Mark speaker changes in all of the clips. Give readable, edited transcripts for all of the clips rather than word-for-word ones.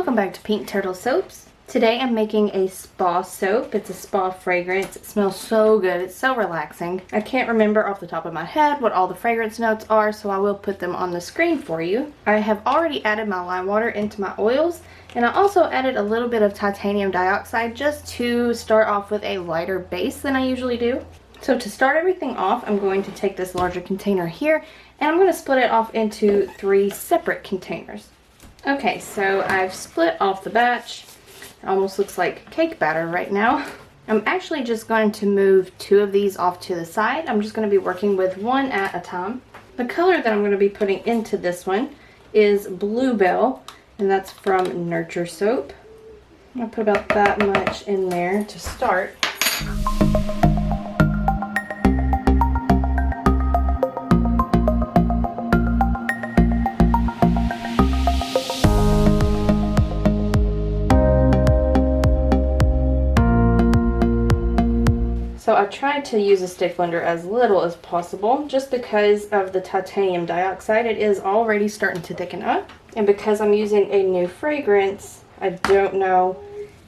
Speaker 1: Welcome back to Pink Turtle Soaps. Today I'm making a spa soap. It's a spa fragrance. It smells so good. It's so relaxing. I can't remember off the top of my head what all the fragrance notes are, so I will put them on the screen for you. I have already added my lime water into my oils, and I also added a little bit of titanium dioxide just to start off with a lighter base than I usually do. So to start everything off, I'm going to take this larger container here, and I'm going to split it off into 3 separate containers. Okay, so I've split off the batch. It almost looks like cake batter right now. I'm actually just going to move 2 of these off to the side. I'm just going to be working with 1 at a time. The color that I'm going to be putting into this one is Bluebell, and that's from Nurture Soap. I'm going to put about that much in there to start. So I tried to use a stick blender as little as possible just because of the titanium dioxide. It is already starting to thicken up, and because I'm using a new fragrance, I don't know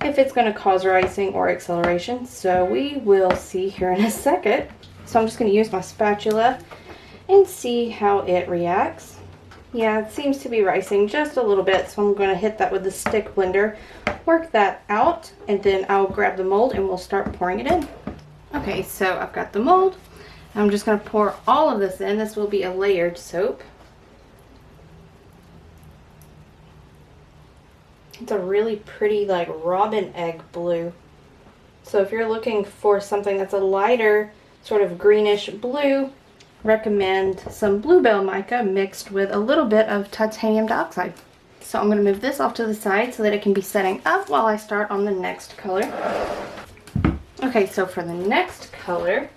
Speaker 1: if it's going to cause rising or acceleration, so we will see here in a second. So I'm just going to use my spatula and see how it reacts. Yeah, it seems to be rising just a little bit, so I'm going to hit that with the stick blender, work that out, and then I'll grab the mold and we'll start pouring it in. Okay, so I've got the mold. I'm just going to pour all of this in. This will be a layered soap. It's a really pretty, like, robin egg blue. So if you're looking for something that's a lighter, sort of greenish blue, recommend some Bluebell mica mixed with a little bit of titanium dioxide. So I'm going to move this off to the side so that it can be setting up while I start on the next color. Okay, so for the next color,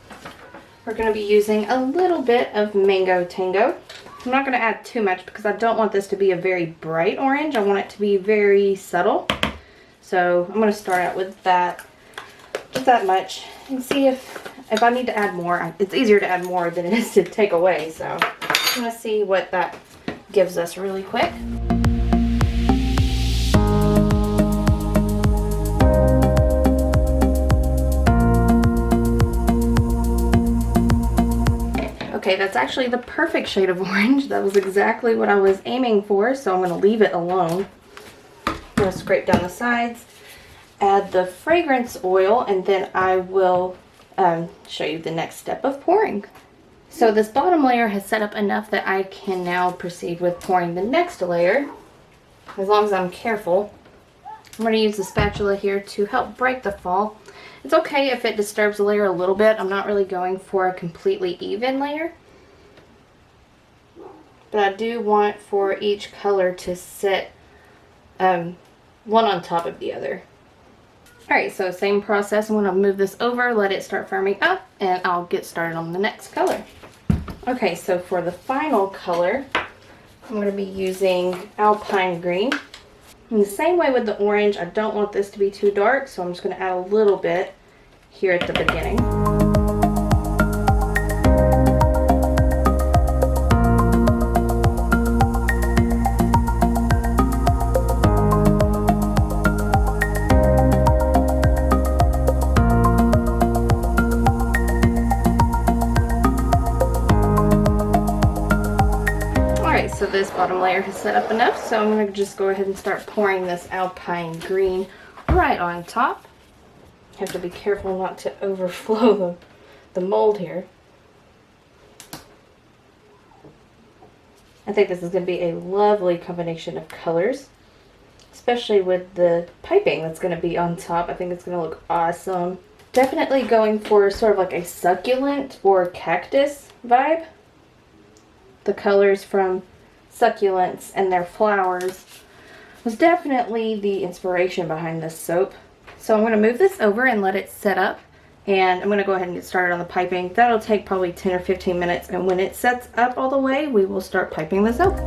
Speaker 1: we're going to be using a little bit of Mango Tango. I'm not going to add too much because I don't want this to be a very bright orange. I want it to be very subtle. So I'm going to start out with that, just that much, and see if I need to add more. It's easier to add more than it is to take away, so I'm going to see what that gives us really quick. Okay, that's actually the perfect shade of orange. That was exactly what I was aiming for, so I'm going to leave it alone. I'm going to scrape down the sides, add the fragrance oil, and then I will show you the next step of pouring. So this bottom layer has set up enough that I can now proceed with pouring the next layer, as long as I'm careful. I'm going to use the spatula here to help break the fall. It's okay if it disturbs the layer a little bit. I'm not really going for a completely even layer. But I do want for each color to sit one on top of the other. Alright, so same process. I'm going to move this over, let it start firming up, and I'll get started on the next color. Okay, so for the final color, I'm going to be using Alpine Green. In the same way with the orange, I don't want this to be too dark, so I'm just going to add a little bit here at the beginning. So this bottom layer has set up enough, so I'm going to just go ahead and start pouring this Alpine Green right on top. Have to be careful not to overflow the mold here. I think this is going to be a lovely combination of colors, especially with the piping that's going to be on top. I think it's going to look awesome. Definitely going for sort of like a succulent or cactus vibe. The colors from succulents and their flowers was definitely the inspiration behind this soap. So I'm going to move this over and let it set up, and I'm going to go ahead and get started on the piping. That'll take probably 10 or 15 minutes, and when it sets up all the way, we will start piping the soap.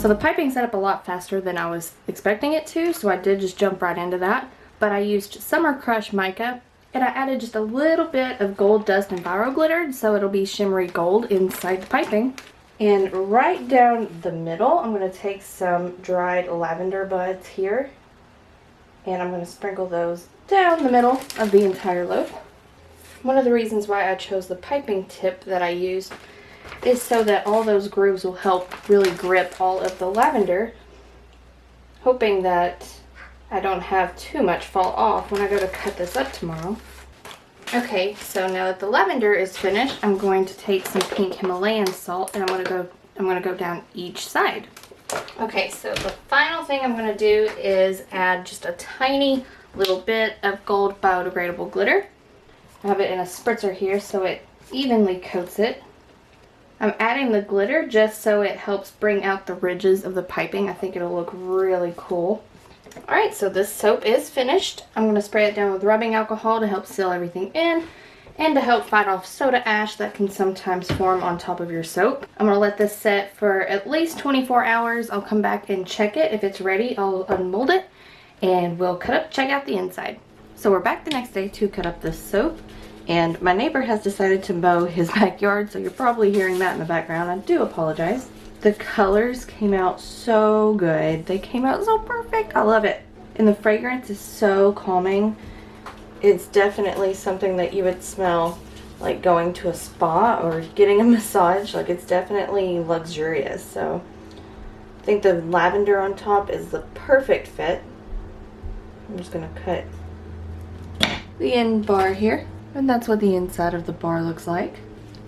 Speaker 1: So the piping set up a lot faster than I was expecting it to, so I did just jump right into that. But I used Summer Crush mica, and I added just a little bit of gold dust and Viro glittered, so it'll be shimmery gold inside the piping. And right down the middle, I'm going to take some dried lavender buds here, and I'm going to sprinkle those down the middle of the entire loaf. One of the reasons why I chose the piping tip that I used is so that all those grooves will help really grip all of the lavender, hoping that I don't have too much fall off when I go to cut this up tomorrow. Okay, so now that the lavender is finished, I'm going to take some pink Himalayan salt and I'm gonna go down each side. Okay, so the final thing I'm gonna do is add just a tiny little bit of gold biodegradable glitter. I have it in a spritzer here so it evenly coats it. I'm adding the glitter just so it helps bring out the ridges of the piping. I think it'll look really cool. Alright, so this soap is finished. I'm going to spray it down with rubbing alcohol to help seal everything in and to help fight off soda ash that can sometimes form on top of your soap. I'm going to let this set for at least 24 hours. I'll come back and check it. If it's ready, I'll unmold it and we'll check out the inside. So we're back the next day to cut up this soap, and my neighbor has decided to mow his backyard, so you're probably hearing that in the background. I do apologize. The colors came out so good. They came out so perfect. I love it. And the fragrance is so calming. It's definitely something that you would smell like going to a spa or getting a massage. Like, it's definitely luxurious. So I think the lavender on top is the perfect fit. I'm just gonna cut the end bar here. And that's what the inside of the bar looks like.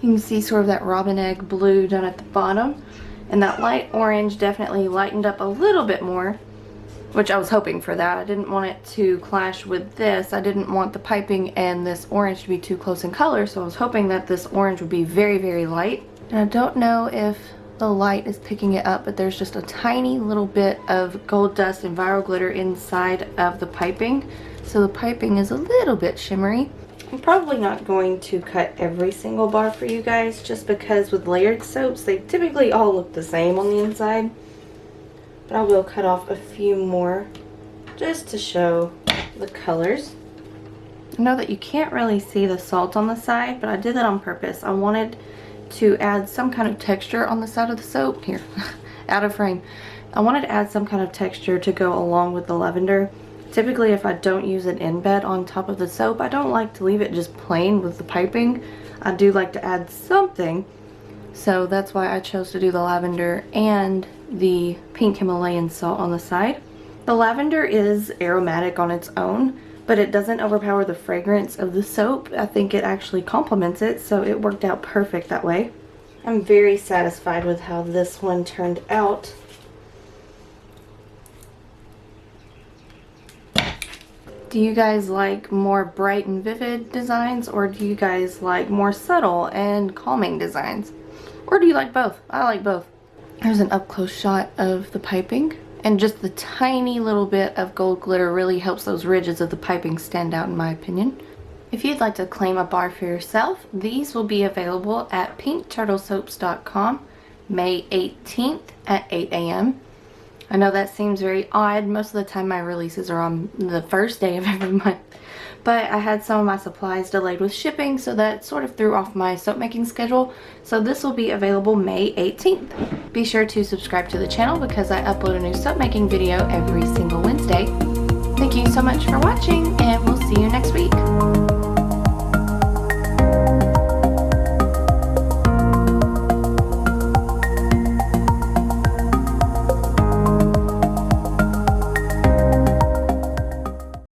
Speaker 1: You can see sort of that robin egg blue down at the bottom. And that light orange definitely lightened up a little bit more, which I was hoping for that. I didn't want it to clash with this. I didn't want the piping and this orange to be too close in color, so I was hoping that this orange would be very, very light. And I don't know if the light is picking it up, but there's just a tiny little bit of gold dust and Viro glitter inside of the piping. So the piping is a little bit shimmery. I'm probably not going to cut every single bar for you guys, just because with layered soaps, they typically all look the same on the inside. But I will cut off a few more just to show the colors. I know that you can't really see the salt on the side, but I did that on purpose. I wanted to add some kind of texture on the side of the soap. Here, out of frame. I wanted to add some kind of texture to go along with the lavender. Typically, if I don't use an embed on top of the soap, I don't like to leave it just plain with the piping. I do like to add something. So that's why I chose to do the lavender and the pink Himalayan salt on the side. The lavender is aromatic on its own, but it doesn't overpower the fragrance of the soap. I think it actually complements it, so it worked out perfect that way. I'm very satisfied with how this one turned out. Do you guys like more bright and vivid designs, or do you guys like more subtle and calming designs? Or do you like both? I like both. Here's an up-close shot of the piping, and just the tiny little bit of gold glitter really helps those ridges of the piping stand out, in my opinion. If you'd like to claim a bar for yourself, these will be available at pinkturtlesoaps.com May 18th at 8 a.m. I know that seems very odd. Most of the time my releases are on the first day of every month. But I had some of my supplies delayed with shipping, so that sort of threw off my soap making schedule. So this will be available May 18th. Be sure to subscribe to the channel because I upload a new soap making video every single Wednesday. Thank you so much for watching, and we'll see you next week.